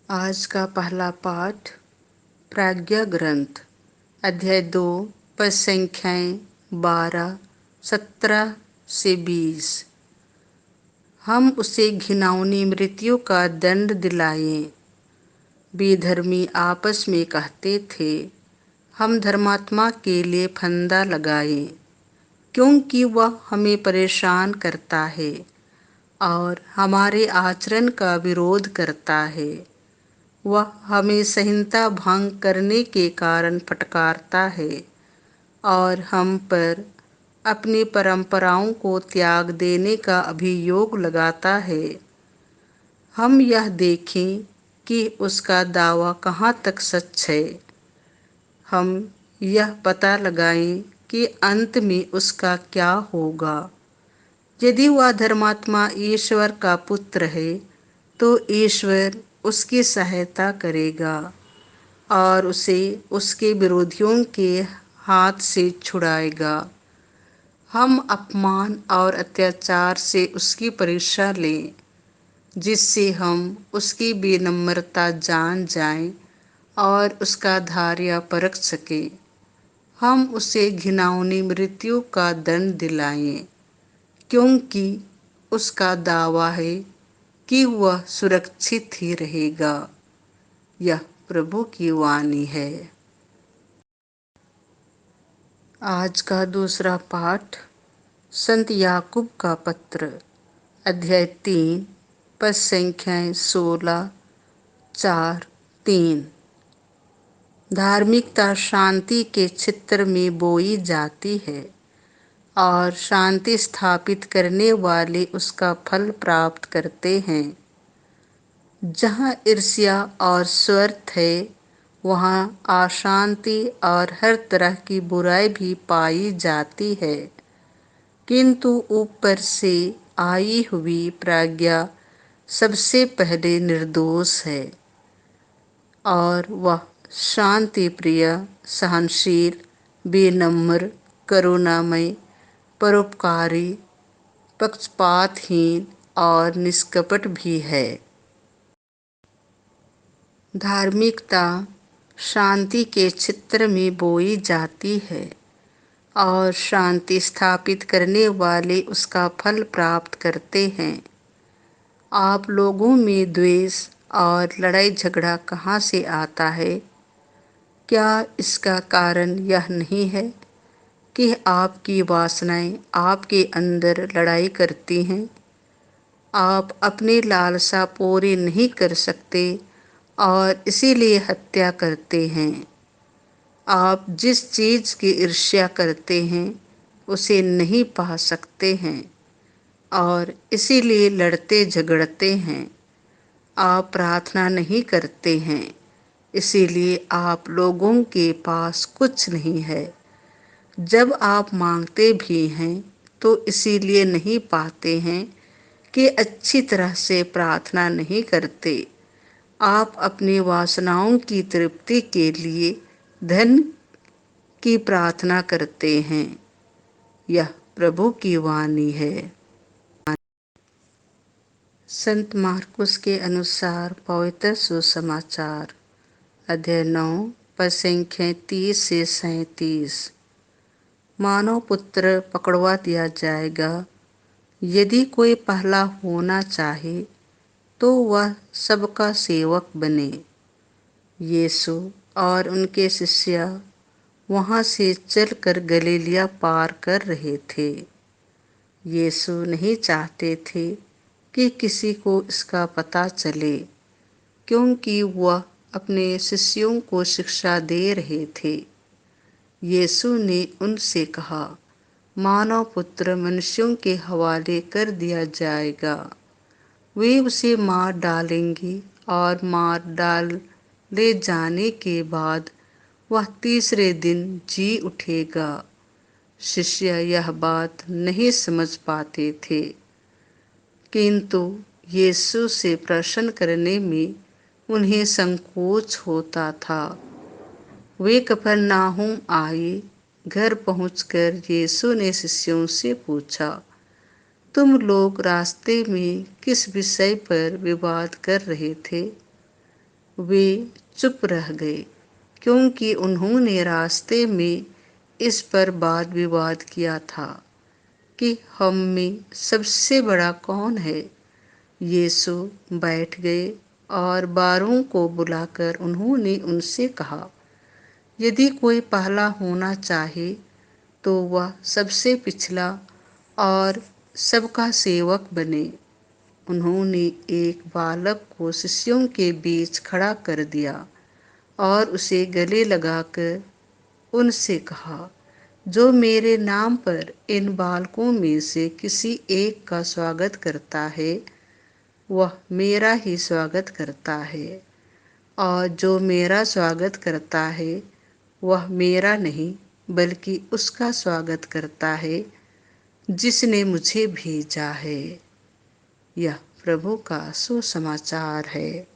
आज का पहला पाठ प्राज्ञा ग्रंथ अध्याय 2 पद संख्याएं 12, 17 से 20। हम उसे घिनौनी मृत्यु का दंड दिलाएं। बेधर्मी आपस में कहते थे, हम धर्मात्मा के लिए फंदा लगाएं, क्योंकि वह हमें परेशान करता है और हमारे आचरण का विरोध करता है। वह हमें संहिता भंग करने के कारण फटकारता है और हम पर अपनी परंपराओं को त्याग देने का अभियोग लगाता है। हम यह देखें कि उसका दावा कहाँ तक सच है। हम यह पता लगाएं कि अंत में उसका क्या होगा। यदि वह धर्मात्मा ईश्वर का पुत्र है तो ईश्वर उसकी सहायता करेगा और उसे उसके विरोधियों के हाथ से छुड़ाएगा। हम अपमान और अत्याचार से उसकी परीक्षा लें, जिससे हम उसकी विनम्रता जान जाएं और उसका धैर्य परख सकें। हम उसे घिनौनी मृत्यु का दंड दिलाएं, क्योंकि उसका दावा है कि वह सुरक्षित ही रहेगा। यह प्रभु की वाणी है। आज का दूसरा पाठ संत याकूब का पत्र अध्याय 3 पद संख्याएं 16, 4, 3। धार्मिकता शांति के क्षेत्र में बोई जाती है और शांति स्थापित करने वाले उसका फल प्राप्त करते हैं। जहाँ ईर्ष्या और स्वार्थ है, वहाँ अशांति और हर तरह की बुराई भी पाई जाती है। किंतु ऊपर से आई हुई प्रज्ञा सबसे पहले निर्दोष है और वह शांति प्रिय, सहनशील, विनम्र, करुणामय, परोपकारी, पक्षपातहीन और निष्कपट भी है। धार्मिकता शांति के क्षेत्र में बोई जाती है और शांति स्थापित करने वाले उसका फल प्राप्त करते हैं। आप लोगों में द्वेष और लड़ाई झगड़ा कहाँ से आता है? क्या इसका कारण यह नहीं है कि आपकी वासनाएं आपके अंदर लड़ाई करती हैं? आप अपनी लालसा पूरी नहीं कर सकते और इसीलिए हत्या करते हैं। आप जिस चीज़ की ईर्ष्या करते हैं उसे नहीं पा सकते हैं और इसीलिए लड़ते झगड़ते हैं। आप प्रार्थना नहीं करते हैं, इसीलिए आप लोगों के पास कुछ नहीं है। जब आप मांगते भी हैं तो इसीलिए नहीं पाते हैं कि अच्छी तरह से प्रार्थना नहीं करते। आप अपनी वासनाओं की तृप्ति के लिए धन की प्रार्थना करते हैं। यह प्रभु की वाणी है। संत मार्कुस के अनुसार पवित्र सुसमाचार अध्याय 9 पद संख्या 30 से 37। मानव पुत्र पकड़वा दिया जाएगा। यदि कोई पहला होना चाहे तो वह सबका सेवक बने। यीशु और उनके शिष्य वहाँ से चलकर गलीलिया पार कर रहे थे। यीशु नहीं चाहते थे कि किसी को इसका पता चले, क्योंकि वह अपने शिष्यों को शिक्षा दे रहे थे। यीशु ने उनसे कहा, मानव पुत्र मनुष्यों के हवाले कर दिया जाएगा। वे उसे मार डालेंगे और मार डाले जाने के बाद वह तीसरे दिन जी उठेगा। शिष्य यह बात नहीं समझ पाते थे, किंतु यीशु से प्रश्न करने में उन्हें संकोच होता था। वे कफरनाहुम आए। घर पहुंचकर यीशु ने शिष्यों से पूछा, तुम लोग रास्ते में किस विषय पर विवाद कर रहे थे? वे चुप रह गए, क्योंकि उन्होंने रास्ते में इस पर वाद विवाद किया था कि हम में सबसे बड़ा कौन है। यीशु बैठ गए और 12 को बुलाकर उन्होंने उनसे कहा, यदि कोई पहला होना चाहे तो वह सबसे पिछला और सबका सेवक बने। उन्होंने एक बालक को शिष्यों के बीच खड़ा कर दिया और उसे गले लगाकर उनसे कहा, जो मेरे नाम पर इन बालकों में से किसी एक का स्वागत करता है, वह मेरा ही स्वागत करता है, और जो मेरा स्वागत करता है वह मेरा नहीं बल्कि उसका स्वागत करता है जिसने मुझे भेजा है। यह प्रभु का सुसमाचार है।